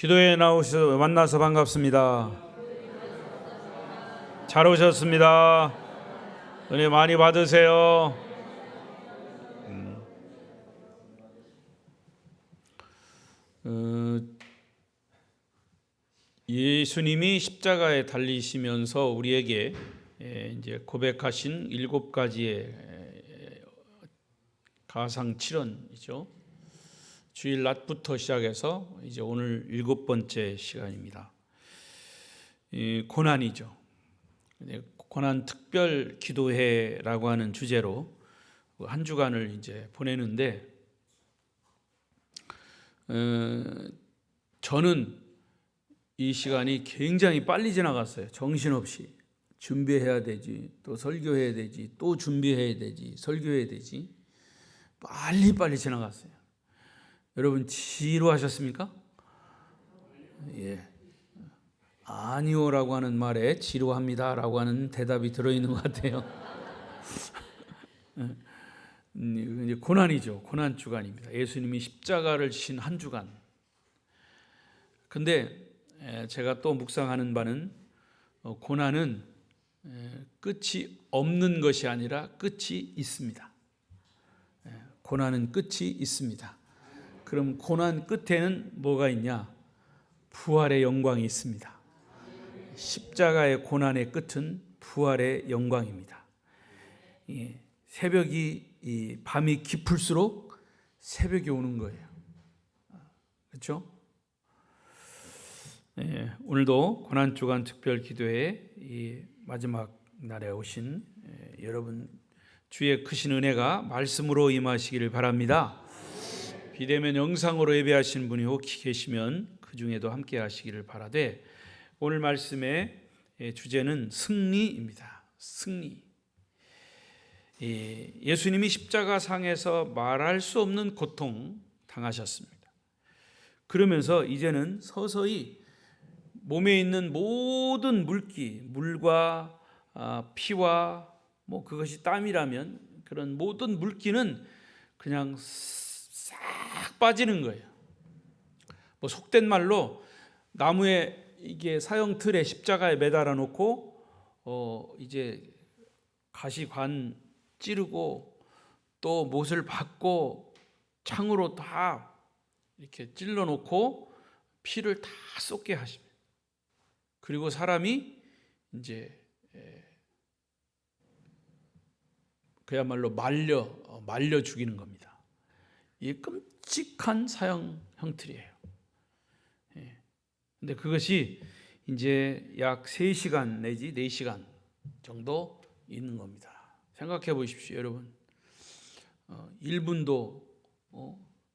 기도에 만나서 반갑습니다. 잘 오셨습니다. 은혜 많이 받으세요. 예수님이 십자가에 달리시면서 우리에게 이제 고백하신 7가지의 가상칠언이죠. 주일 낮부터 시작해서 이제 오늘 7번째 시간입니다. 고난이죠. 고난 특별 기도회라고 하는 주제로 한 주간을 이제 보내는데, 저는 이 시간이 굉장히 빨리 지나갔어요. 정신없이 준비해야 되지, 또 설교해야 되지, 또 준비해야 되지, 설교해야 되지. 빨리 지나갔어요. 여러분 지루하셨습니까? 예. 아니오라고 하는 말에 지루합니다라고 하는 대답이 들어있는 것 같아요. 이제 고난이죠. 고난 주간입니다. 예수님이 십자가를 지신 한 주간. 근데 제가 또 묵상하는 바는 고난은 끝이 없는 것이 아니라 끝이 있습니다. 고난은 끝이 있습니다. 그럼 고난 끝에는 뭐가 있냐? 부활의 영광이 있습니다. 십자가의 고난의 끝은 부활의 영광입니다. 새벽이 밤이 깊을수록 새벽이 오는 거예요. 그렇죠? 오늘도 고난주간 특별 기도회 이 마지막 날에 오신 여러분, 주의 크신 은혜가 말씀으로 임하시기를 바랍니다. 비대면 영상으로 예배하시는 분이 혹시 계시면 그 중에도 함께 하시기를 바라되, 오늘 말씀의 주제는 승리입니다. 승리. 예수님이 십자가상에서 말할 수 없는 고통 당하셨습니다. 그러면서 이제는 서서히 몸에 있는 모든 물기, 물과 피와 그것이 땀이라면 그런 모든 물기는 그냥 싹 빠지는 거예요. 속된 말로 나무에 이게 사형 틀에 십자가에 매달아 놓고 이제 가시관 찌르고 또 못을 박고 창으로 다 이렇게 찔러 놓고 피를 다 쏟게 하십니다. 그리고 사람이 이제 그야말로 말려 죽이는 겁니다. 이 끔찍한 사형 형틀이에요. 근데 그것이 이제 약 3시간 내지 4시간 정도 있는 겁니다. 생각해 보십시오, 여러분. 1분도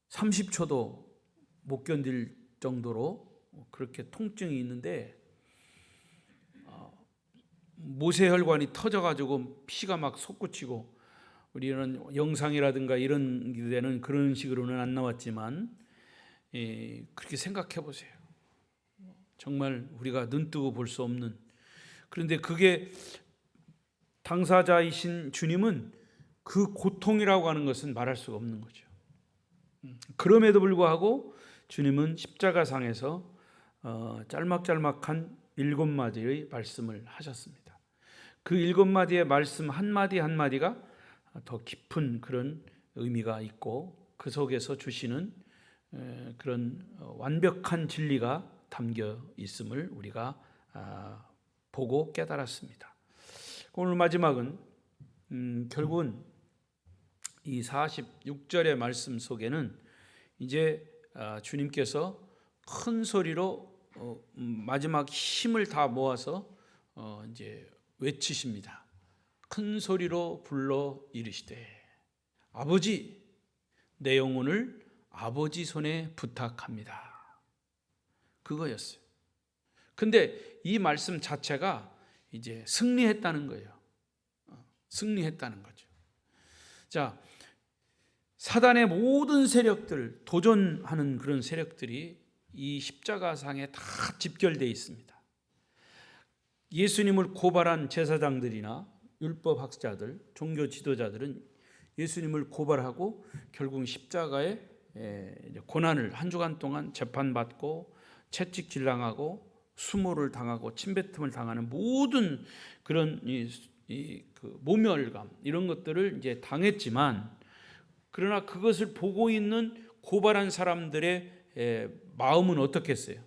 30초도 못 견딜 정도로 그렇게 통증이 있는데, 모세혈관이 터져가지고 피가 막 솟구치고, 우리는 영상이라든가 이런 데는 그런 식으로는 안 나왔지만, 그렇게 생각해 보세요. 정말 우리가 눈뜨고 볼 수 없는, 그런데 그게 당사자이신 주님은 그 고통이라고 하는 것은 말할 수가 없는 거죠. 그럼에도 불구하고 주님은 십자가상에서 짤막짤막한 7마디의 말씀을 하셨습니다. 그 7마디의 말씀 한마디 한마디가 더 깊은 그런 의미가 있고, 그 속에서 주시는 그런 완벽한 진리가 담겨 있음을 우리가 보고 깨달았습니다. 오늘 마지막은 결국은 이 46절의 말씀 속에는 이제 주님께서 큰 소리로 마지막 힘을 다 모아서 이제 외치십니다. 큰 소리로 불러 이르시되, 아버지, 내 영혼을 아버지 손에 부탁합니다. 그거였어요. 근데 이 말씀 자체가 이제 승리했다는 거예요. 승리했다는 거죠. 자, 사단의 모든 세력들, 도전하는 그런 세력들이 이 십자가상에 다 집결되어 있습니다. 예수님을 고발한 제사장들이나 율법학자들, 종교 지도자들은 예수님을 고발하고 결국 십자가에 고난을 한 주간 동안 재판받고 채찍질 당하고 수모를 당하고 침뱉음을 당하는 모든 그런 그 모멸감 이런 것들을 이제 당했지만, 그러나 그것을 보고 있는 고발한 사람들의 마음은 어떻겠어요?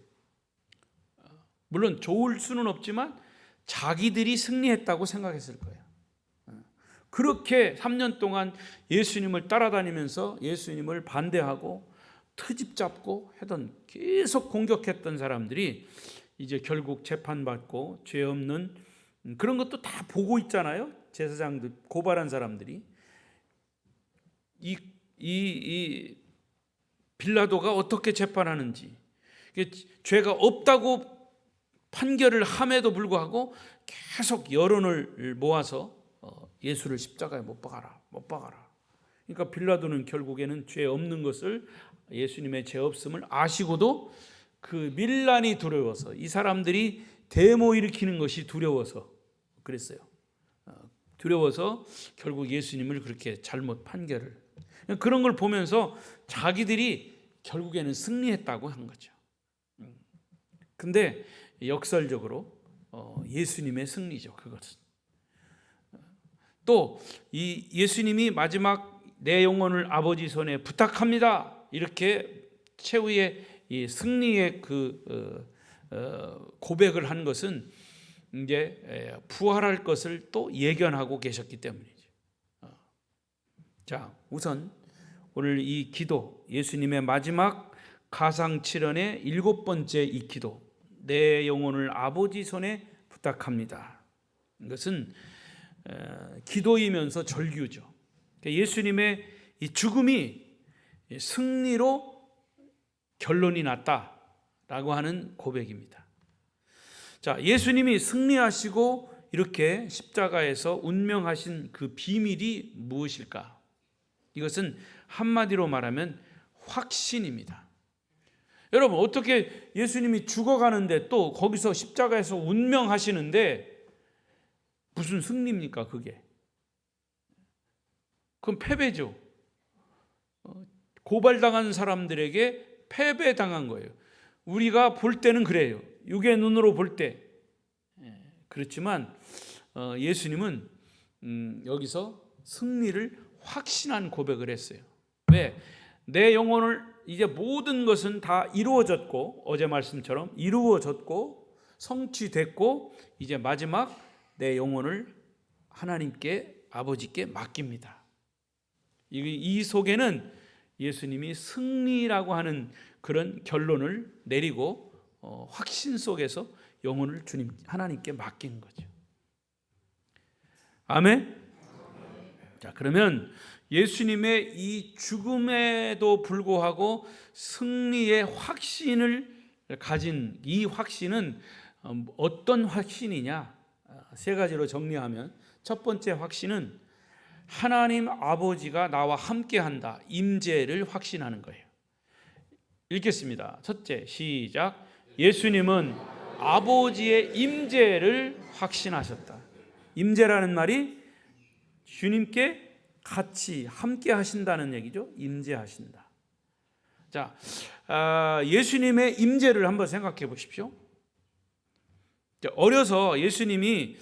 물론 좋을 수는 없지만 자기들이 승리했다고 생각했을 거예요. 그렇게 3년 동안 예수님을 따라다니면서 예수님을 반대하고 트집 잡고 하던, 계속 공격했던 사람들이 이제 결국 재판받고 죄 없는, 그런 것도 다 보고 있잖아요. 제사장들, 고발한 사람들이. 이 빌라도가 어떻게 재판하는지, 죄가 없다고 판결을 함에도 불구하고 계속 여론을 모아서 예수를 십자가에 못 박아라, 못 박아라. 그러니까 빌라도는 결국에는 죄 없는 것을, 예수님의 죄 없음을 아시고도 그 밀란이 두려워서, 이 사람들이 데모 일으키는 것이 두려워서 그랬어요. 두려워서 결국 예수님을 그렇게 잘못 판결을, 그런 걸 보면서 자기들이 결국에는 승리했다고 한 거죠. 근데 역설적으로 예수님의 승리죠. 그것은 또 이 예수님이 마지막 내 영혼을 아버지 손에 부탁합니다, 이렇게 최후의 이 승리의 그 고백을 한 것은 이제 부활할 것을 또 예견하고 계셨기 때문이죠. 자, 우선 오늘 이 기도, 예수님의 마지막 가상칠언의 7번째 이 기도, 내 영혼을 아버지 손에 부탁합니다, 이것은 기도이면서 절규죠. 예수님의 이 죽음이 승리로 결론이 났다라고 하는 고백입니다. 자, 예수님이 승리하시고 이렇게 십자가에서 운명하신 그 비밀이 무엇일까? 이것은 한마디로 말하면 확신입니다. 여러분, 어떻게 예수님이 죽어가는데 또 거기서 십자가에서 운명하시는데 무슨 승리입니까? 그게 그건 패배죠. 고발당한 사람들에게 패배당한 거예요. 우리가 볼 때는 그래요. 육의 눈으로 볼 때. 그렇지만 예수님은 여기서 승리를 확신한 고백을 했어요. 왜? 내 영혼을, 이제 모든 것은 다 이루어졌고, 어제 말씀처럼 이루어졌고 성취됐고, 이제 마지막 내 영혼을 하나님께, 아버지께 맡깁니다. 이 속에는 예수님이 승리라고 하는 그런 결론을 내리고 확신 속에서 영혼을 주님 하나님께 맡긴 거죠. 아멘. 자, 그러면 예수님의 이 죽음에도 불구하고 승리의 확신을 가진 이 확신은 어떤 확신이냐? 세 가지로 정리하면, 첫 번째 확신은 하나님 아버지가 나와 함께한다, 임재를 확신하는 거예요. 읽겠습니다. 첫째, 시작. 예수님은 아버지의 임재를 확신하셨다. 임재라는 말이 주님께 같이 함께 하신다는 얘기죠. 임재하신다. 자, 예수님의 임재를 한번 생각해 보십시오. 어려서 예수님이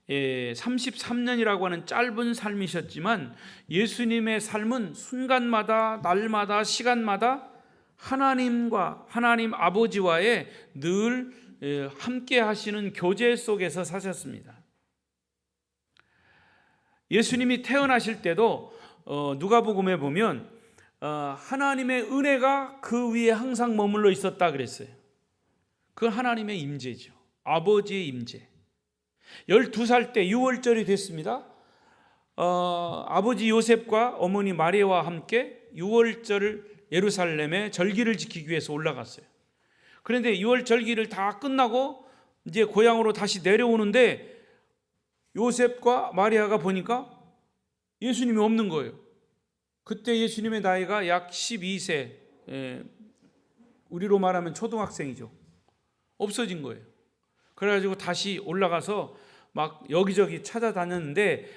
33년이라고 하는 짧은 삶이셨지만, 예수님의 삶은 순간마다, 날마다, 시간마다 하나님과, 하나님 아버지와의 늘 함께 하시는 교제 속에서 사셨습니다. 예수님이 태어나실 때도 누가복음에 보면 하나님의 은혜가 그 위에 항상 머물러 있었다 그랬어요. 그 하나님의 임재죠. 아버지의 임재. 12살 때 유월절이 됐습니다. 아버지 요셉과 어머니 마리아와 함께 유월절을 예루살렘에 절기를 지키기 위해서 올라갔어요. 그런데 유월절기를 다 끝나고 이제 고향으로 다시 내려오는데 요셉과 마리아가 보니까 예수님이 없는 거예요. 그때 예수님의 나이가 약 12세, 우리로 말하면 초등학생이죠. 없어진 거예요. 그래가지고 다시 올라가서 막 여기저기 찾아다녔는데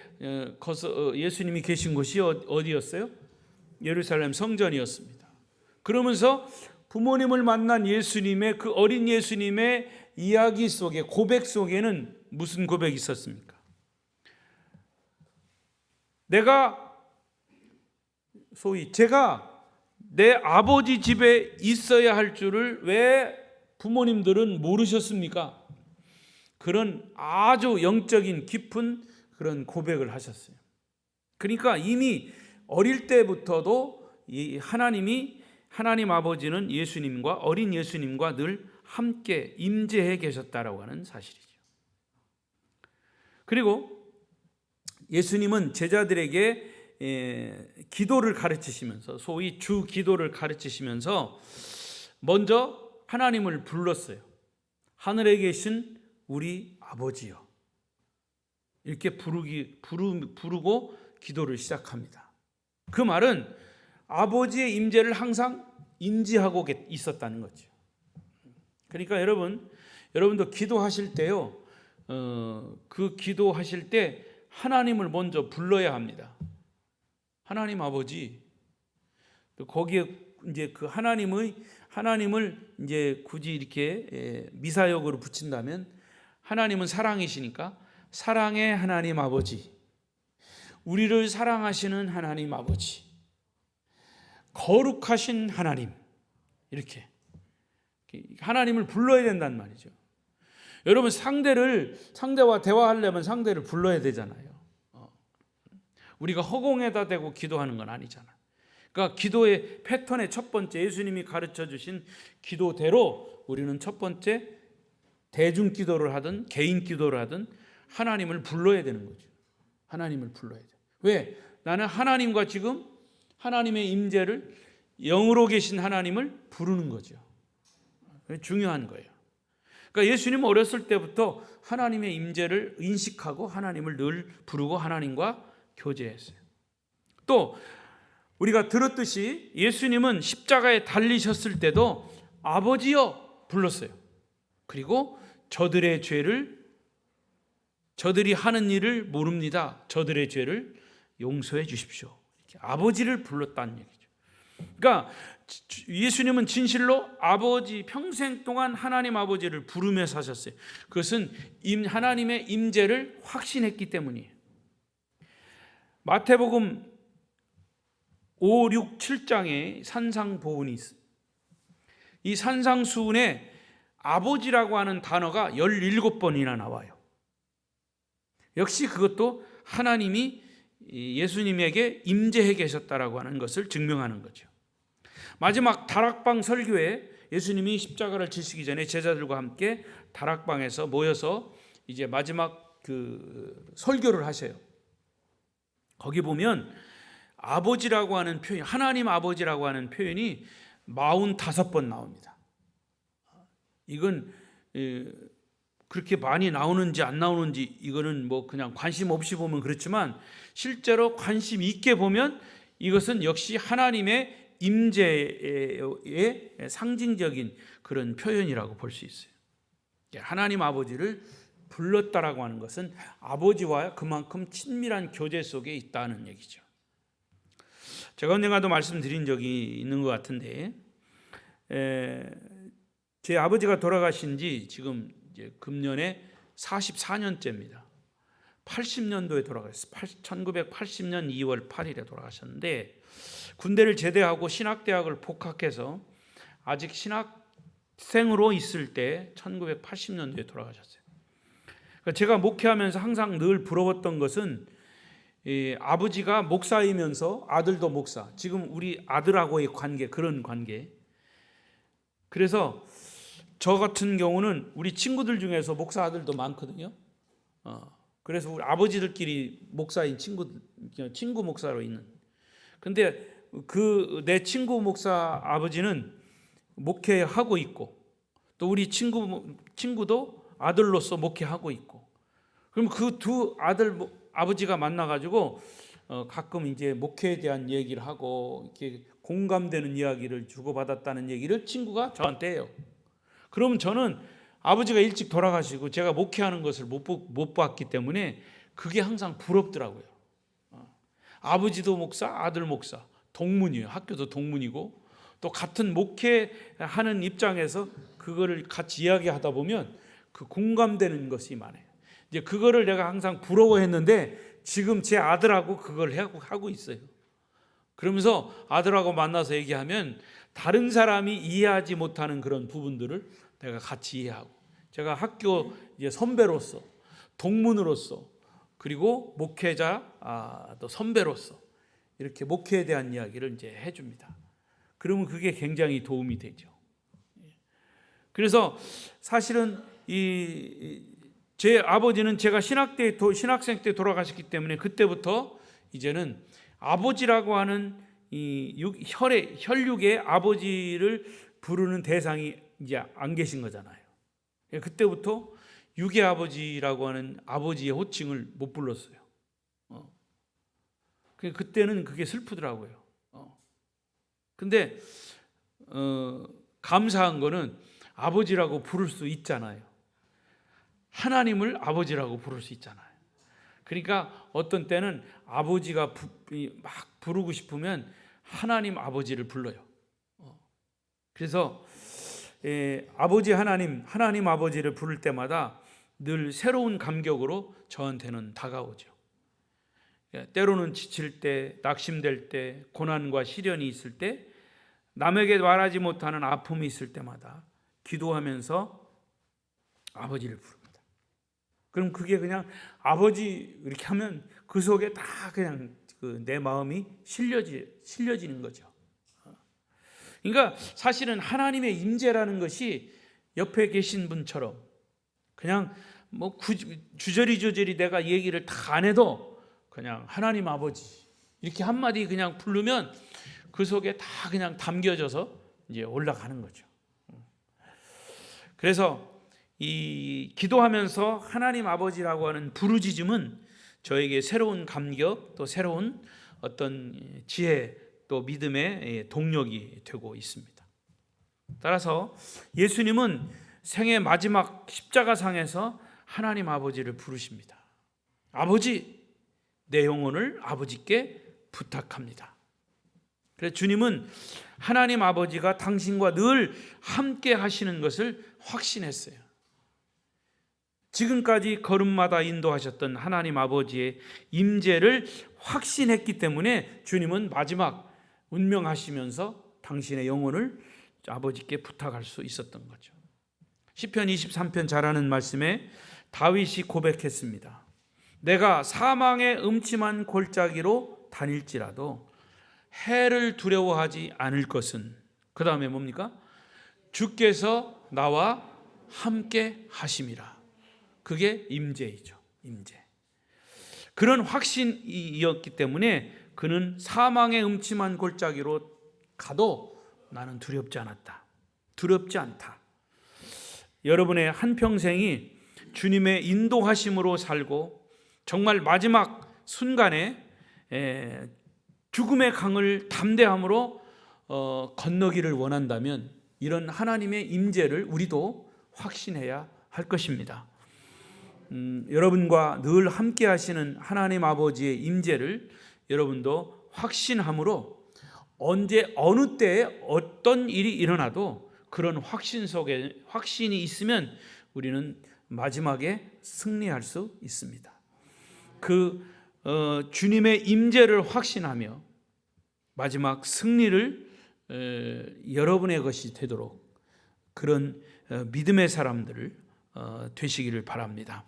예수님이 계신 곳이 어디였어요? 예루살렘 성전이었습니다. 그러면서 부모님을 만난 예수님의 그 어린 예수님의 이야기 속에, 고백 속에는 무슨 고백이 있었습니까? 제가 내 아버지 집에 있어야 할 줄을 왜 부모님들은 모르셨습니까? 그런 아주 영적인 깊은 그런 고백을 하셨어요. 그러니까 이미 어릴 때부터도 하나님 아버지는 예수님과, 어린 예수님과 늘 함께 임재해 계셨다라고 하는 사실이죠. 그리고 예수님은 제자들에게 기도를 가르치시면서, 소위 주 기도를 가르치시면서 먼저 하나님을 불렀어요. 하늘에 계신 우리 아버지여, 이렇게 부르고 기도를 시작합니다. 그 말은 아버지의 임재를 항상 인지하고 있었다는 거죠. 그러니까 여러분도 기도하실 때요, 그 기도하실 때 하나님을 먼저 불러야 합니다. 하나님 아버지. 거기에 이제 그 하나님을 이제 굳이 이렇게 미사역으로 붙인다면, 하나님은 사랑이시니까 사랑의 하나님 아버지, 우리를 사랑하시는 하나님 아버지, 거룩하신 하나님, 이렇게 하나님을 불러야 된단 말이죠. 여러분, 상대와 대화하려면 상대를 불러야 되잖아요. 우리가 허공에다 대고 기도하는 건 아니잖아. 그러니까 기도의 패턴의 첫 번째, 예수님이 가르쳐 주신 기도대로 우리는 첫 번째, 대중 기도를 하든 개인 기도를 하든 하나님을 불러야 되는 거죠. 하나님을 불러야 돼. 왜? 나는 하나님과 지금 하나님의 임재를, 영으로 계신 하나님을 부르는 거죠. 중요한 거예요. 그러니까 예수님은 어렸을 때부터 하나님의 임재를 인식하고 하나님을 늘 부르고 하나님과 교제했어요. 또 우리가 들었듯이 예수님은 십자가에 달리셨을 때도 아버지여 불렀어요. 그리고 저들이 하는 일을 모릅니다. 저들의 죄를 용서해 주십시오. 이렇게 아버지를 불렀다는 얘기죠. 그러니까 예수님은 진실로 평생 동안 하나님 아버지를 부르며 사셨어요. 그것은 하나님의 임재를 확신했기 때문이에요. 마태복음 5, 6, 7장에 산상보훈이 있어요. 이 산상수훈에 아버지라고 하는 단어가 17번이나 나와요. 역시 그것도 하나님이 예수님에게 임재해 계셨다라고 하는 것을 증명하는 거죠. 마지막 다락방 설교에 예수님이 십자가를 지시기 전에 제자들과 함께 다락방에서 모여서 이제 마지막 그 설교를 하셔요. 거기 보면 아버지라고 하는 표현, 하나님 아버지라고 하는 표현이 45번 나옵니다. 이건 그렇게 많이 나오는지 안 나오는지 이거는 뭐 그냥 관심 없이 보면 그렇지만, 실제로 관심 있게 보면 이것은 역시 하나님의 임재의 상징적인 그런 표현이라고 볼 수 있어요. 하나님 아버지를 불렀다라고 하는 것은 아버지와 그만큼 친밀한 교제 속에 있다는 얘기죠. 제가 언젠가도 말씀드린 적이 있는 것 같은데, 제 아버지가 돌아가신 지 지금 이제 금년에 44년째입니다. 80년도에 돌아가셨어요. 1980년 2월 8일에 돌아가셨는데, 군대를 제대하고 신학대학을 복학해서 아직 신학생으로 있을 때 1980년도에 돌아가셨어요. 그러니까 제가 목회하면서 항상 늘 부러웠던 것은 아버지가 목사이면서 아들도 목사, 지금 우리 아들하고의 관계, 그런 관계. 그래서 저 같은 경우는 우리 친구들 중에서 목사 아들도 많거든요. 그래서 우리 아버지들끼리 목사인 친구 목사로 있는. 근데 내 친구 목사 아버지는 목회하고 있고, 또 우리 친구도 아들로서 목회하고 있고. 그럼 그 두 아버지가 만나가지고 가끔 이제 목회에 대한 얘기를 하고 이렇게 공감되는 이야기를 주고받았다는 얘기를 친구가 저한테 해요. 그러면 저는 아버지가 일찍 돌아가시고 제가 목회하는 것을 못 봤기 때문에 그게 항상 부럽더라고요. 아버지도 목사, 아들 목사, 동문이에요. 학교도 동문이고, 또 같은 목회하는 입장에서 그거를 같이 이야기하다 보면 그 공감되는 것이 많아요. 이제 그거를 내가 항상 부러워했는데 지금 제 아들하고 그걸 하고 있어요. 그러면서 아들하고 만나서 얘기하면 다른 사람이 이해하지 못하는 그런 부분들을 내가 같이 이해하고, 제가 학교 이제 선배로서, 동문으로서, 그리고 목회자 또 선배로서 이렇게 목회에 대한 이야기를 이제 해줍니다. 그러면 그게 굉장히 도움이 되죠. 그래서 사실은 제 아버지는 제가 신학생 때 돌아가셨기 때문에 그때부터 이제는 아버지라고 하는 이 혈육의 아버지를 부르는 대상이 이제 안 계신 거잖아요. 그때부터 육의 아버지라고 하는 아버지의 호칭을 못 불렀어요. 그때는 그게 슬프더라고요. 근데 감사한 거는 아버지라고 부를 수 있잖아요. 하나님을 아버지라고 부를 수 있잖아요. 그러니까 어떤 때는 아버지가 막 부르고 싶으면 하나님 아버지를 불러요. 그래서 아버지 하나님 아버지를 부를 때마다 늘 새로운 감격으로 저한테는 다가오죠. 때로는 지칠 때, 낙심될 때, 고난과 시련이 있을 때, 남에게 말하지 못하는 아픔이 있을 때마다 기도하면서 아버지를 부릅니다. 그럼 그게 그냥 아버지 이렇게 하면 그 속에 다 그냥 내 마음이 실려지는 거죠. 그러니까 사실은 하나님의 임재라는 것이 옆에 계신 분처럼 그냥 뭐 주저리 내가 얘기를 다 안 해도 그냥 하나님 아버지 이렇게 한마디 그냥 부르면 그 속에 다 그냥 담겨져서 이제 올라가는 거죠. 그래서 이 기도하면서 하나님 아버지라고 하는 부르짖음은 저에게 새로운 감격, 또 새로운 어떤 지혜, 또 믿음의 동력이 되고 있습니다. 따라서 예수님은 생애 마지막 십자가상에서 하나님 아버지를 부르십니다. 아버지, 내 영혼을 아버지께 부탁합니다. 그래서 주님은 하나님 아버지가 당신과 늘 함께 하시는 것을 확신했어요. 지금까지 걸음마다 인도하셨던 하나님 아버지의 임재를 확신했기 때문에 주님은 마지막 운명하시면서 당신의 영혼을 아버지께 부탁할 수 있었던 거죠. 시편 23편 잘 아는 말씀에 다윗이 고백했습니다. 내가 사망의 음침한 골짜기로 다닐지라도 해를 두려워하지 않을 것은, 그 다음에 뭡니까? 주께서 나와 함께 하심이라. 그게 임재이죠. 임재. 그런 확신이었기 때문에 그는 사망의 음침한 골짜기로 가도 나는 두렵지 않았다. 두렵지 않다. 여러분의 한평생이 주님의 인도하심으로 살고 정말 마지막 순간에 죽음의 강을 담대함으로 건너기를 원한다면 이런 하나님의 임재를 우리도 확신해야 할 것입니다. 여러분과 늘 함께 하시는 하나님 아버지의 임재를 여러분도 확신함으로 언제 어느 때에 어떤 일이 일어나도 그런 확신 속에 확신이 있으면 우리는 마지막에 승리할 수 있습니다. 주님의 임재를 확신하며 마지막 승리를 여러분의 것이 되도록 그런 믿음의 사람들을 되시기를 바랍니다.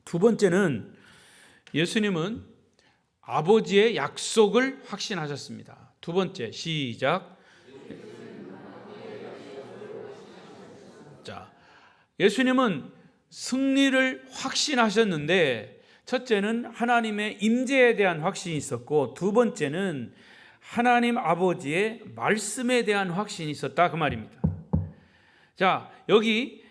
두 번째는 예수님은 아버지의 약속을 확신하셨습니다. 두 번째, 시작. 자, 예수님은 승리를 확신하셨는데 첫째는 하나님의 임재에 대한 확신이 있었고 두 번째는 하나님 아버지의 말씀에 대한 확신이 있었다 그 말입니다. 자, 여기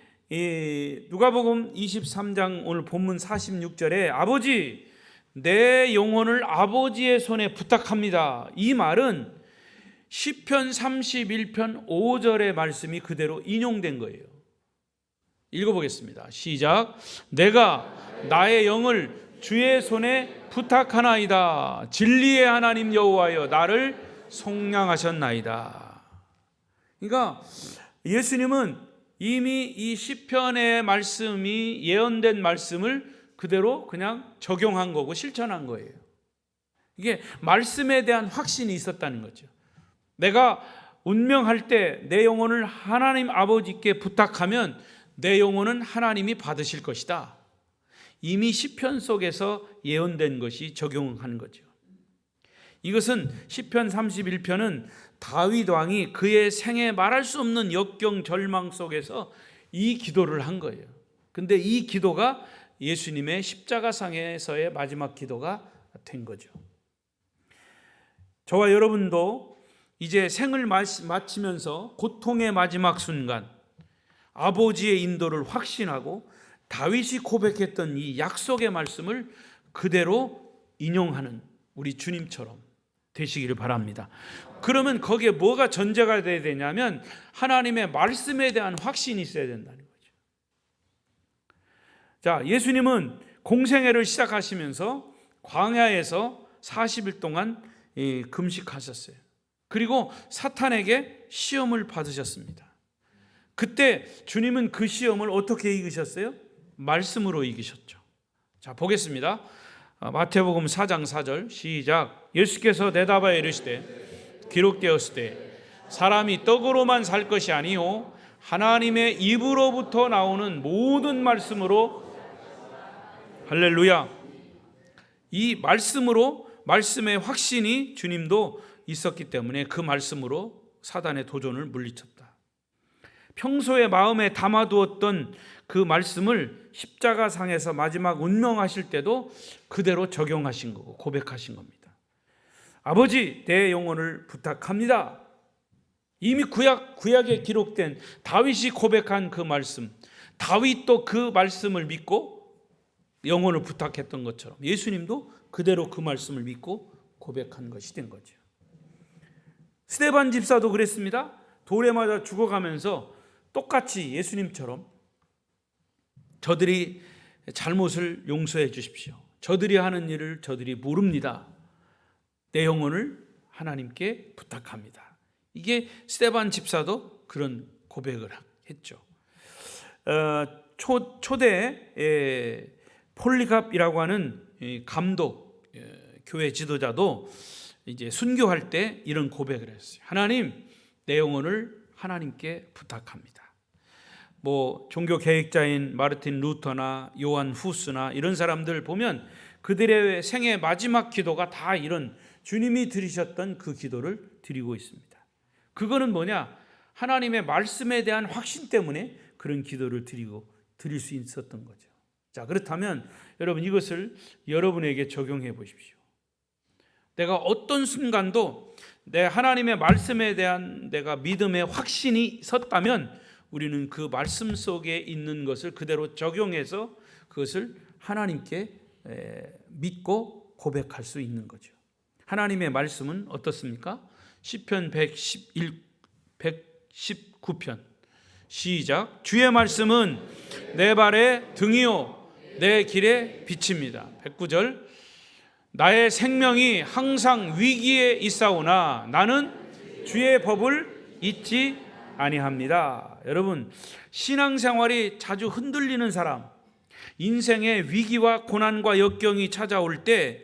누가복음 23장 오늘 본문 46절에 아버지 내 영혼을 아버지의 손에 부탁합니다. 이 말은 시편 31편 5절의 말씀이 그대로 인용된 거예요. 읽어보겠습니다. 시작. 내가 나의 영을 주의 손에 부탁하나이다. 진리의 하나님 여호와여 나를 속량하셨나이다. 그러니까 예수님은 이미 이 시편의 말씀이 예언된 말씀을 그대로 그냥 적용한 거고 실천한 거예요. 이게 말씀에 대한 확신이 있었다는 거죠. 내가 운명할 때 내 영혼을 하나님 아버지께 부탁하면 내 영혼은 하나님이 받으실 것이다. 이미 시편 속에서 예언된 것이 적용한 거죠. 이것은 시편 31편은 다윗 왕이 그의 생에 말할 수 없는 역경 절망 속에서 이 기도를 한 거예요. 근데 이 기도가 예수님의 십자가상에서의 마지막 기도가 된 거죠. 저와 여러분도 이제 생을 마치면서 고통의 마지막 순간 아버지의 인도를 확신하고 다윗이 고백했던 이 약속의 말씀을 그대로 인용하는 우리 주님처럼 되시기를 바랍니다. 그러면 거기에 뭐가 전제가 돼야 되냐면 하나님의 말씀에 대한 확신이 있어야 된다는 거죠. 자, 예수님은 공생애를 시작하시면서 광야에서 40일 동안 금식하셨어요. 그리고 사탄에게 시험을 받으셨습니다. 그때 주님은 그 시험을 어떻게 이기셨어요? 말씀으로 이기셨죠. 자, 보겠습니다. 마태복음 4장 4절 시작. 예수께서 대답하여 이르시되 기록되었으되 사람이 떡으로만 살 것이 아니요 하나님의 입으로부터 나오는 모든 말씀으로. 할렐루야. 이 말씀으로, 말씀의 확신이 주님도 있었기 때문에 그 말씀으로 사단의 도전을 물리쳤다. 평소에 마음에 담아두었던 그 말씀을 십자가상에서 마지막 운명하실 때도 그대로 적용하신 거고 고백하신 겁니다. 아버지, 내 영혼을 부탁합니다. 이미 구약에 기록된 다윗이 고백한 그 말씀, 다윗도 그 말씀을 믿고 영혼을 부탁했던 것처럼 예수님도 그대로 그 말씀을 믿고 고백한 것이 된 거죠. 스데반 집사도 그랬습니다. 돌에 맞아 죽어가면서 똑같이 예수님처럼 저들이 잘못을 용서해 주십시오. 저들이 하는 일을 저들이 모릅니다. 내 영혼을 하나님께 부탁합니다. 이게 스데반 집사도 그런 고백을 했죠. 초대 폴리갑이라고 하는 감독 교회 지도자도 이제 순교할 때 이런 고백을 했어요. 하나님, 내 영혼을 하나님께 부탁합니다. 뭐 종교 개혁자인 마르틴 루터나 요한 후스나 이런 사람들 보면 그들의 생의 마지막 기도가 다 이런 주님이 드리셨던 그 기도를 드리고 있습니다. 그거는 뭐냐? 하나님의 말씀에 대한 확신 때문에 그런 기도를 드릴 수 있었던 거죠. 자, 그렇다면 여러분 이것을 여러분에게 적용해 보십시오. 내가 어떤 순간도 내 하나님의 말씀에 대한 내가 믿음의 확신이 섰다면 우리는 그 말씀 속에 있는 것을 그대로 적용해서 그것을 하나님께 믿고 고백할 수 있는 거죠. 하나님의 말씀은 어떻습니까? 시편 119편 시작. 주의 말씀은 내 발의 등이요 내 길의 빛입니다. 109절 나의 생명이 항상 위기에 있사오나 나는 주의 법을 잊지 아니합니다. 여러분, 신앙생활이 자주 흔들리는 사람, 인생의 위기와 고난과 역경이 찾아올 때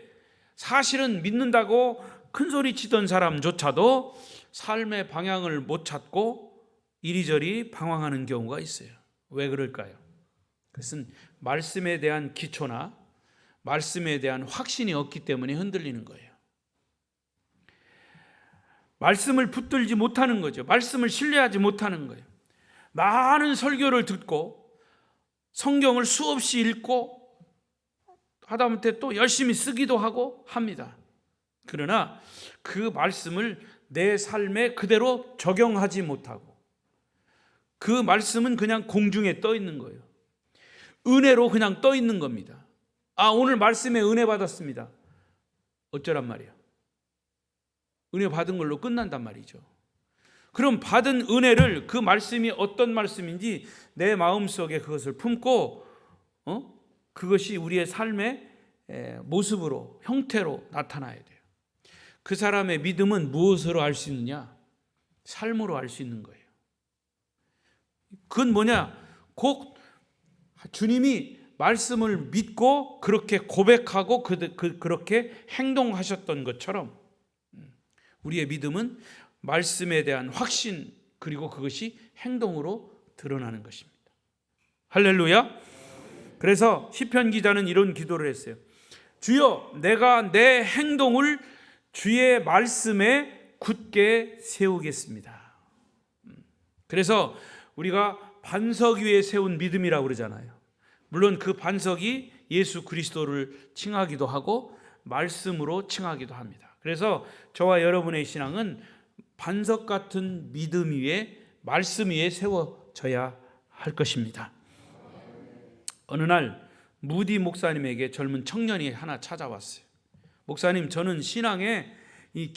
사실은 믿는다고 큰소리 치던 사람조차도 삶의 방향을 못 찾고 이리저리 방황하는 경우가 있어요. 왜 그럴까요? 그것은 말씀에 대한 기초나 말씀에 대한 확신이 없기 때문에 흔들리는 거예요. 말씀을 붙들지 못하는 거죠. 말씀을 신뢰하지 못하는 거예요. 많은 설교를 듣고 성경을 수없이 읽고 하다못해 또 열심히 쓰기도 하고 합니다. 그러나 그 말씀을 내 삶에 그대로 적용하지 못하고 그 말씀은 그냥 공중에 떠 있는 거예요. 은혜로 그냥 떠 있는 겁니다. 아, 오늘 말씀에 은혜 받았습니다. 어쩌란 말이에요? 은혜 받은 걸로 끝난단 말이죠. 그럼 받은 은혜를 그 말씀이 어떤 말씀인지 내 마음속에 그것을 품고 그것이 우리의 삶의 모습으로 형태로 나타나야 돼요. 그 사람의 믿음은 무엇으로 알 수 있느냐? 삶으로 알 수 있는 거예요. 그건 뭐냐? 곧 주님이 말씀을 믿고 그렇게 고백하고 그렇게 행동하셨던 것처럼 우리의 믿음은 말씀에 대한 확신, 그리고 그것이 행동으로 드러나는 것입니다. 할렐루야. 그래서 시편 기자는 이런 기도를 했어요. 주여, 내가 내 행동을 주의 말씀에 굳게 세우겠습니다. 그래서 우리가 반석 위에 세운 믿음이라고 그러잖아요. 물론 그 반석이 예수 그리스도를 칭하기도 하고 말씀으로 칭하기도 합니다. 그래서 저와 여러분의 신앙은 반석 같은 믿음 위에, 말씀 위에 세워져야 할 것입니다. 어느 날 무디 목사님에게 젊은 청년이 하나 찾아왔어요. 목사님, 저는 신앙에 이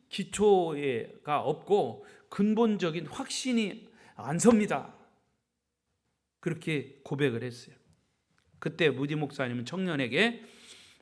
기초가 없고 근본적인 확신이 안 섭니다. 그렇게 고백을 했어요. 그때 무디 목사님은 청년에게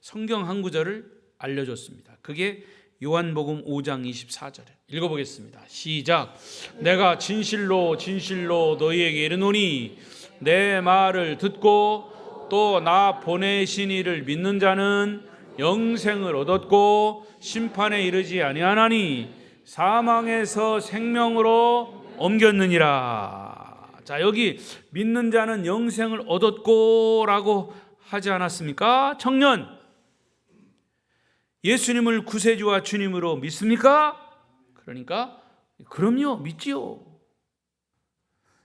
성경 한 구절을 알려줬습니다. 그게 요한복음 5장 24절에 읽어보겠습니다. 시작. 내가 진실로 진실로 너희에게 이르노니 내 말을 듣고 또 나 보내신 이를 믿는 자는 영생을 얻었고 심판에 이르지 아니하나니 사망에서 생명으로 옮겼느니라. 자, 여기 믿는 자는 영생을 얻었고 라고 하지 않았습니까? 청년, 예수님을 구세주와 주님으로 믿습니까? 그러니까 그럼요, 믿지요.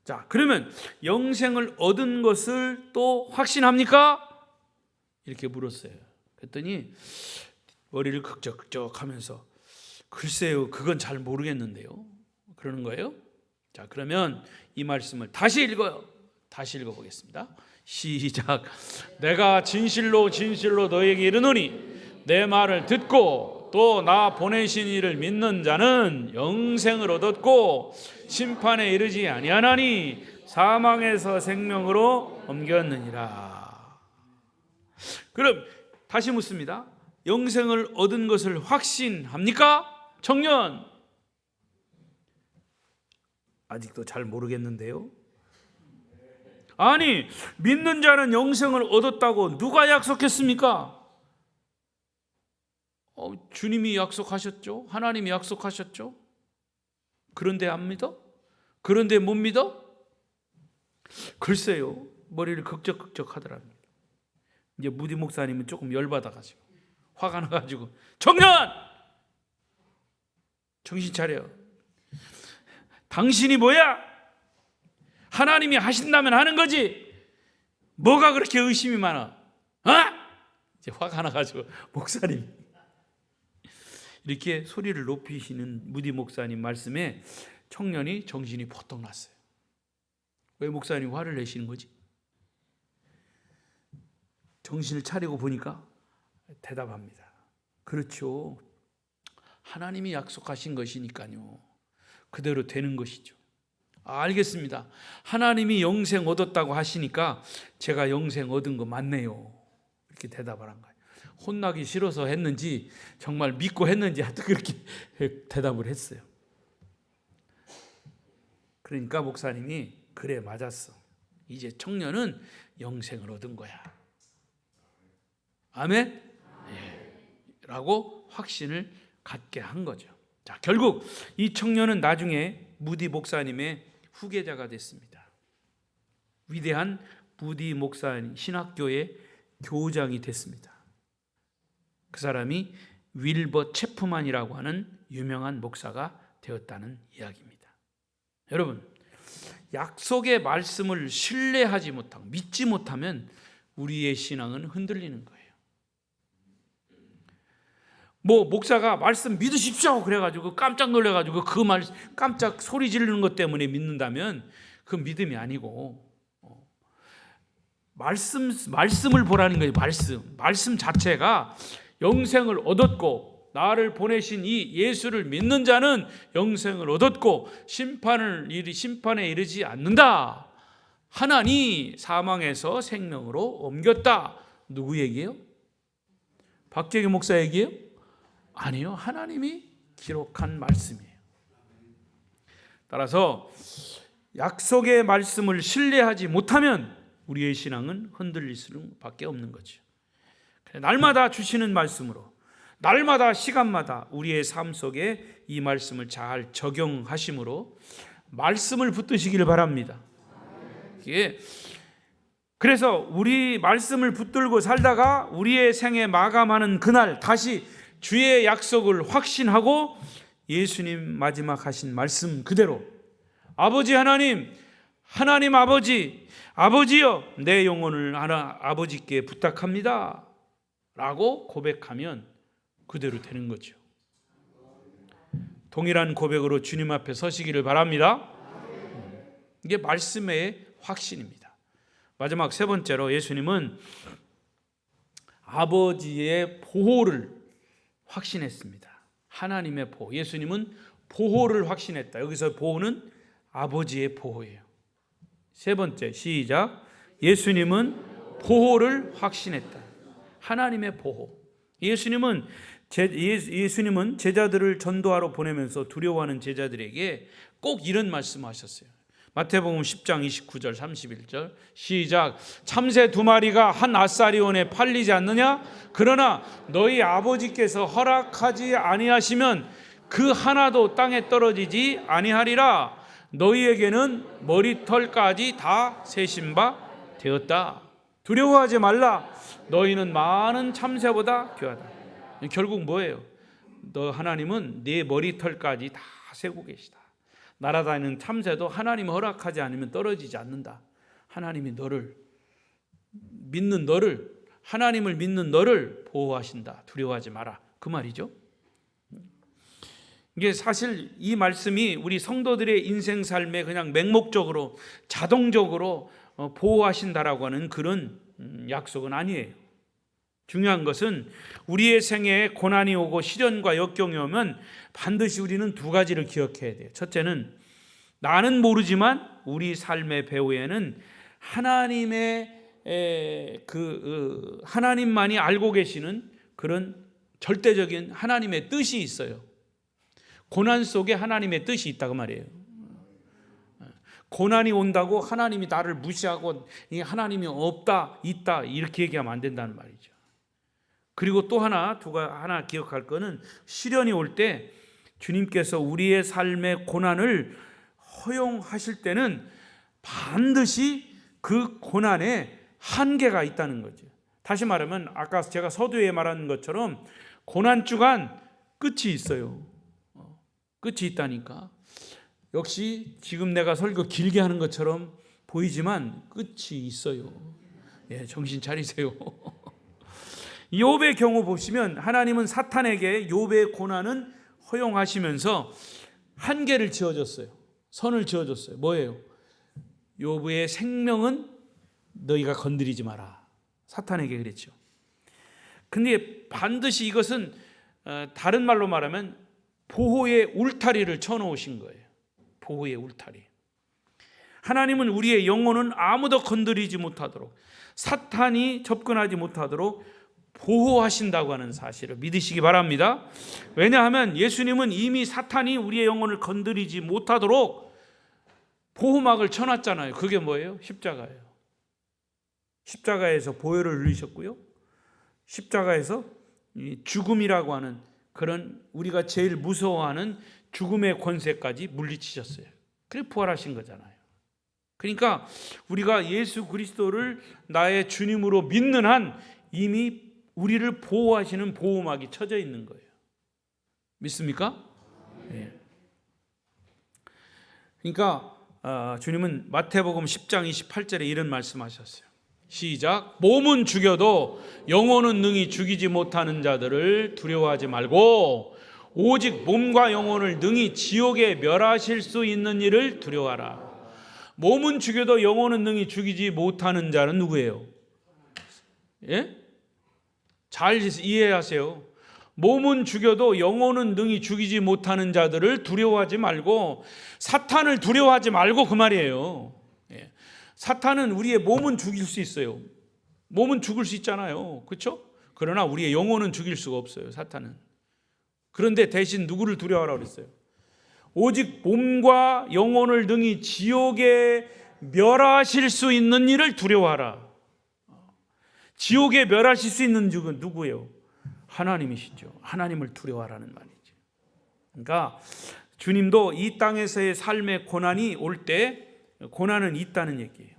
자, 그러면 영생을 얻은 것을 또 확신합니까? 이렇게 물었어요. 그랬더니 머리를 극적극적 하면서 글쎄요, 그건 잘 모르겠는데요, 그러는 거예요. 자, 그러면 이 말씀을 다시 읽어요. 다시 읽어보겠습니다. 시작. 내가 진실로 진실로 너에게 이르노니 내 말을 듣고 또 나 보내신 이를 믿는 자는 영생을 얻었고 심판에 이르지 아니하나니 사망에서 생명으로 옮겼느니라. 그럼 다시 묻습니다. 영생을 얻은 것을 확신합니까? 청년, 아직도 잘 모르겠는데요. 아니, 믿는 자는 영생을 얻었다고 누가 약속했습니까? 주님이 약속하셨죠. 하나님이 약속하셨죠. 그런데 안 믿어? 그런데 못 믿어? 글쎄요, 머리를 극적극적 하더랍니다. 이제 무디 목사님은 조금 열받아가지고 화가 나가지고 청년! 정신 차려. 당신이 뭐야? 하나님이 하신다면 하는 거지. 뭐가 그렇게 의심이 많아? 이제 화가 나가지고 목사님 이렇게 소리를 높이시는 무디 목사님 말씀에 청년이 정신이 포떡 났어요. 왜 목사님 화를 내시는 거지? 정신을 차리고 보니까 대답합니다. 그렇죠. 하나님이 약속하신 것이니까요. 그대로 되는 것이죠. 알겠습니다. 하나님이 영생 얻었다고 하시니까 제가 영생 얻은 거 맞네요. 이렇게 대답을 한 거예요. 혼나기 싫어서 했는지 정말 믿고 했는지 하여튼 그렇게 대답을 했어요. 그러니까 목사님이 그래, 맞았어. 이제 청년은 영생을 얻은 거야. 아멘? 네. 라고 확신을 갖게 한 거죠. 자, 결국 이 청년은 나중에 무디 목사님의 후계자가 됐습니다. 위대한 무디 목사님 신학교의 교장이 됐습니다. 그 사람이 윌버 체프만이라고 하는 유명한 목사가 되었다는 이야기입니다. 여러분, 약속의 말씀을 신뢰하지 못하고 믿지 못하면 우리의 신앙은 흔들리는 거예요. 목사가 말씀 믿으십시오 그래가지고 깜짝 놀래가지고 그 말 깜짝 소리 지르는 것 때문에 믿는다면 그 믿음이 아니고 말씀을 보라는 거예요. 말씀 자체가 영생을 얻었고 나를 보내신 이 예수를 믿는 자는 영생을 얻었고 심판에 이르지 않는다. 하나니 사망에서 생명으로 옮겼다. 누구 얘기예요? 박재규 목사 얘기예요? 아니요, 하나님이 기록한 말씀이에요. 따라서 약속의 말씀을 신뢰하지 못하면 우리의 신앙은 흔들릴 수밖에 없는 거죠. 날마다 주시는 말씀으로, 날마다 시간마다 우리의 삶 속에 이 말씀을 잘 적용하심으로 말씀을 붙드시기를 바랍니다. 그래서 우리 말씀을 붙들고 살다가 우리의 생에 마감하는 그날 다시 주의 약속을 확신하고 예수님 마지막 하신 말씀 그대로 아버지 하나님, 하나님 아버지, 아버지여 내 영혼을 아버지께 부탁합니다 라고 고백하면 그대로 되는 거죠. 동일한 고백으로 주님 앞에 서시기를 바랍니다. 이게 말씀의 확신입니다. 마지막 세 번째로 예수님은 아버지의 보호를 확신했습니다. 하나님의 보호. 예수님은 보호를 확신했다. 여기서 보호는 아버지의 보호예요. 세 번째, 시작. 예수님은 보호를 확신했다. 하나님의 보호. 예수님은 제자들을 전도하러 보내면서 두려워하는 제자들에게 꼭 이런 말씀하셨어요. 마태복음 10장 29절 31절 시작. 참새 2마리가 한 아사리온에 팔리지 않느냐? 그러나 너희 아버지께서 허락하지 아니하시면 그 하나도 땅에 떨어지지 아니하리라. 너희에게는 머리털까지 다 세신 바 되었다. 두려워하지 말라. 너희는 많은 참새보다 귀하다. 결국 뭐예요? 너 하나님은 네 머리털까지 다 세고 계시다. 날아다니는 참새도 하나님이 허락하지 않으면 떨어지지 않는다. 하나님이 너를 믿는 너를, 하나님을 믿는 너를 보호하신다. 두려워하지 마라. 그 말이죠. 이게 사실 이 말씀이 우리 성도들의 인생 삶에 그냥 맹목적으로 자동적으로 보호하신다라고 하는 그런 약속은 아니에요. 중요한 것은 우리의 생애에 고난이 오고 시련과 역경이 오면 반드시 우리는 두 가지를 기억해야 돼요. 첫째는 나는 모르지만 우리 삶의 배후에는 하나님만이 알고 계시는 그런 절대적인 하나님의 뜻이 있어요. 고난 속에 하나님의 뜻이 있다고 말이에요. 고난이 온다고 하나님이 나를 무시하고 하나님이 없다, 있다 이렇게 얘기하면 안 된다는 말이죠. 그리고 또 하나 기억할 거는 시련이 올 때 주님께서 우리의 삶의 고난을 허용하실 때는 반드시 그 고난에 한계가 있다는 거죠. 다시 말하면 아까 제가 서두에 말한 것처럼 고난 주간 끝이 있어요. 끝이 있다니까. 역시 지금 내가 설교 길게 하는 것처럼 보이지만 끝이 있어요. 정신 차리세요. 욥의 경우 보시면 하나님은 사탄에게 욥의 고난은 허용하시면서 한계를 지어줬어요. 선을 지어줬어요. 뭐예요? 욥의 생명은 너희가 건드리지 마라. 사탄에게 그랬죠. 근데 반드시 이것은 다른 말로 말하면 보호의 울타리를 쳐놓으신 거예요. 보호의 울타리. 하나님은 우리의 영혼은 아무도 건드리지 못하도록, 사탄이 접근하지 못하도록 보호하신다고 하는 사실을 믿으시기 바랍니다. 왜냐하면 예수님은 이미 사탄이 우리의 영혼을 건드리지 못하도록 보호막을 쳐놨잖아요. 그게 뭐예요? 십자가예요. 십자가에서 보혈을 흘리셨고요. 십자가에서 죽음이라고 하는 그런 우리가 제일 무서워하는 죽음의 권세까지 물리치셨어요. 그래서 부활하신 거잖아요. 그러니까 우리가 예수 그리스도를 나의 주님으로 믿는 한 이미 우리를 보호하시는 보호막이 쳐져 있는 거예요. 믿습니까? 네. 그러니까 주님은 마태복음 10장 28절에 이런 말씀하셨어요. 시작. 몸은 죽여도 영혼은 능히 죽이지 못하는 자들을 두려워하지 말고 오직 몸과 영혼을 능히 지옥에 멸하실 수 있는 이를 두려워하라. 몸은 죽여도 영혼은 능히 죽이지 못하는 자는 누구예요? 예? 잘 이해하세요. 몸은 죽여도 영혼은 능히 죽이지 못하는 자들을 두려워하지 말고 사탄을 두려워하지 말고 그 말이에요. 예. 사탄은 우리의 몸은 죽일 수 있어요. 몸은 죽을 수 있잖아요. 그렇죠? 그러나 우리의 영혼은 죽일 수가 없어요. 사탄은. 그런데 대신 누구를 두려워하라고 그랬어요? 오직 몸과 영혼을 등이 지옥에 멸하실 수 있는 이를 두려워하라. 지옥에 멸하실 수 있는 적은 누구예요? 하나님이시죠. 하나님을 두려워하라는 말이죠. 그러니까 주님도 이 땅에서의 삶의 고난이 올 때 고난은 있다는 얘기예요.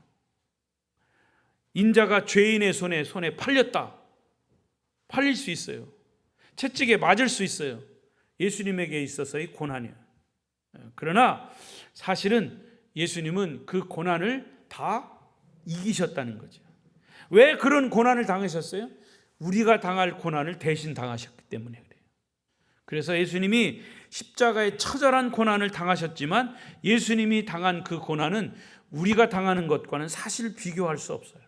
인자가 죄인의 손에 팔렸다. 팔릴 수 있어요. 채찍에 맞을 수 있어요. 예수님에게 있어서의 고난이에요. 그러나 사실은 예수님은 그 고난을 다 이기셨다는 거죠. 왜 그런 고난을 당하셨어요? 우리가 당할 고난을 대신 당하셨기 때문에 그래요. 그래서 예수님이 십자가의 처절한 고난을 당하셨지만 예수님이 당한 그 고난은 우리가 당하는 것과는 사실 비교할 수 없어요.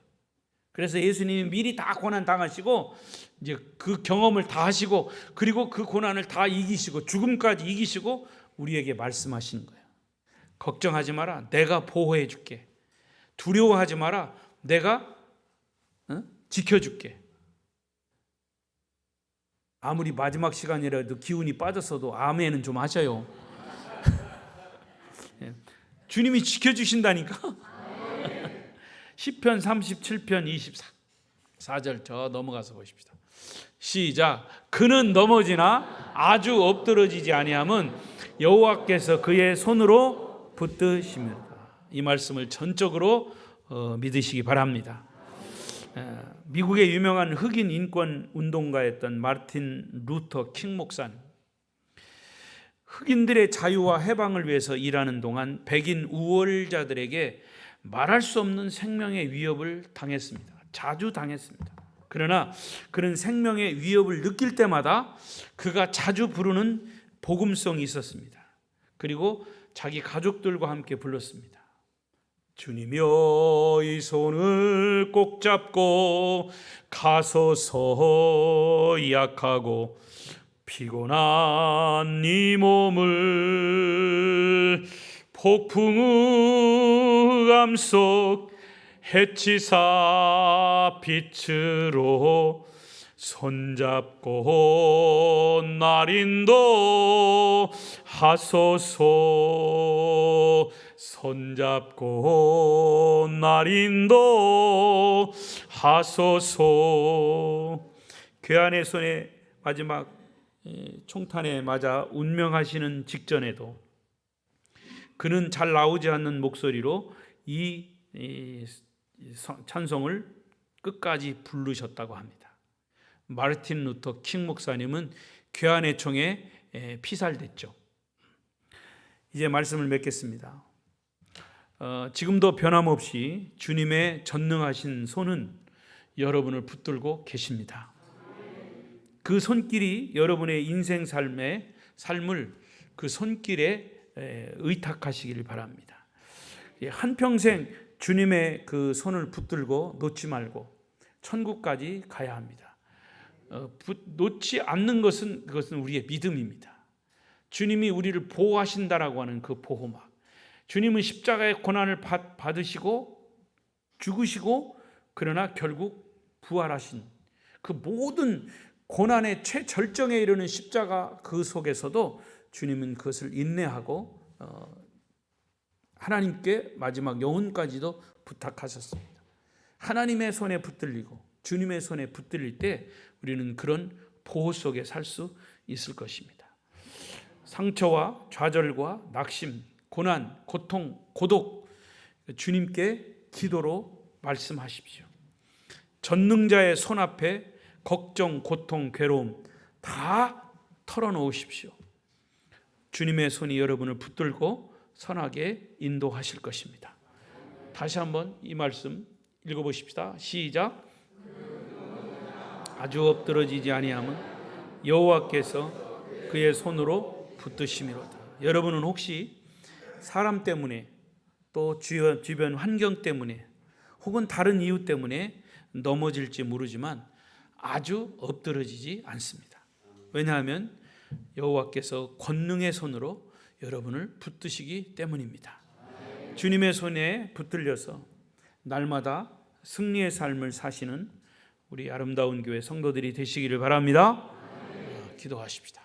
그래서 예수님이 미리 다 고난 당하시고 이제 그 경험을 다 하시고 그리고 그 고난을 다 이기시고 죽음까지 이기시고 우리에게 말씀하시는 거예요. 걱정하지 마라. 내가 보호해 줄게. 두려워하지 마라. 내가 지켜줄게. 아무리 마지막 시간이라도 기운이 빠졌어도 아멘은 좀 하셔요. 주님이 지켜주신다니까. 시편 37편 24절 저 넘어가서 보십시다. 시작. 그는 넘어지나 아주 엎드러지지 아니함은 여호와께서 그의 손으로 붙드시며. 이 말씀을 전적으로 믿으시기 바랍니다. 미국의 유명한 흑인 인권 운동가였던 마르틴 루터 킹 목사님, 흑인들의 자유와 해방을 위해서 일하는 동안 백인 우월자들에게 말할 수 없는 생명의 위협을 당했습니다. 자주 당했습니다. 그러나 그런 생명의 위협을 느낄 때마다 그가 자주 부르는 복음성이 있었습니다. 그리고 자기 가족들과 함께 불렀습니다. 주님이여 이 손을 꼭 잡고 가소서 약하고 피곤한 이 몸을 폭풍우 감속 해치사 빛으로 손잡고 날 인도하소서. 손잡고 날 인도하소서. 괴한의 손에 마지막 총탄에 맞아 운명하시는 직전에도 그는 잘 나오지 않는 목소리로 이 찬송을 끝까지 부르셨다고 합니다. 마르틴 루터 킹 목사님은 괴한의 총에 피살됐죠. 이제 말씀을 맺겠습니다. 지금도 변함없이 주님의 전능하신 손은 여러분을 붙들고 계십니다. 그 손길이 여러분의 인생 삶을 그 손길에 의탁하시길 바랍니다. 한평생 주님의 그 손을 붙들고 놓지 말고 천국까지 가야 합니다. 놓지 않는 그것은 우리의 믿음입니다. 주님이 우리를 보호하신다라고 하는 그 보호막. 주님은 십자가의 고난을 받으시고 죽으시고 그러나 결국 부활하신 그 모든 고난의 최절정에 이르는 십자가 그 속에서도 주님은 그것을 인내하고 하나님께 마지막 영혼까지도 부탁하셨습니다. 하나님의 손에 붙들리고 주님의 손에 붙들릴 때 우리는 그런 보호 속에 살 수 있을 것입니다. 상처와 좌절과 낙심, 고난, 고통, 고독 주님께 기도로 말씀하십시오. 전능자의 손 앞에 걱정, 고통, 괴로움 다 털어놓으십시오. 주님의 손이 여러분을 붙들고 선하게 인도하실 것입니다. 다시 한번 이 말씀 읽어보십시다. 시작. 아주 엎드러지지 아니함은 여호와께서 그의 손으로 붙드심이로다. 여러분은 혹시 사람 때문에 또 주변 환경 때문에 혹은 다른 이유 때문에 넘어질지 모르지만 아주 엎드러지지 않습니다. 왜냐하면 여호와께서 권능의 손으로 여러분을 붙드시기 때문입니다. 주님의 손에 붙들려서 날마다 승리의 삶을 사시는 우리 아름다운 교회 성도들이 되시기를 바랍니다. 기도하십시다.